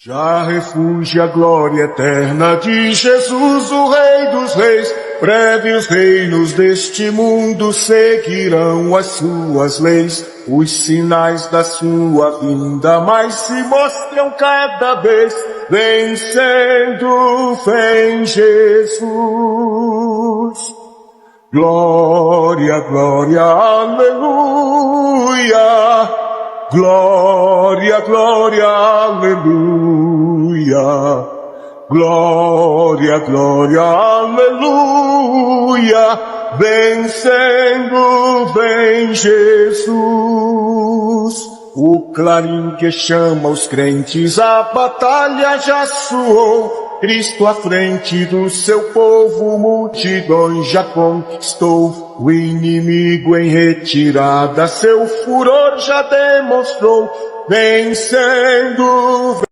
Já refugia a glória eterna de Jesus, o Rei dos Reis. Breve os reinos deste mundo seguirão as suas leis. Os sinais da sua vinda mais se mostram cada vez. Vencendo, vem Jesus. Glória, glória, aleluia. Glória, glória, aleluia. Glória, glória, aleluia. Vencendo, vem Jesus. O clarim que chama os crentes, a batalha já soou. Cristo à frente do seu povo, multidões já conquistou. O inimigo em retirada, seu furor já demonstrou. Vencendo,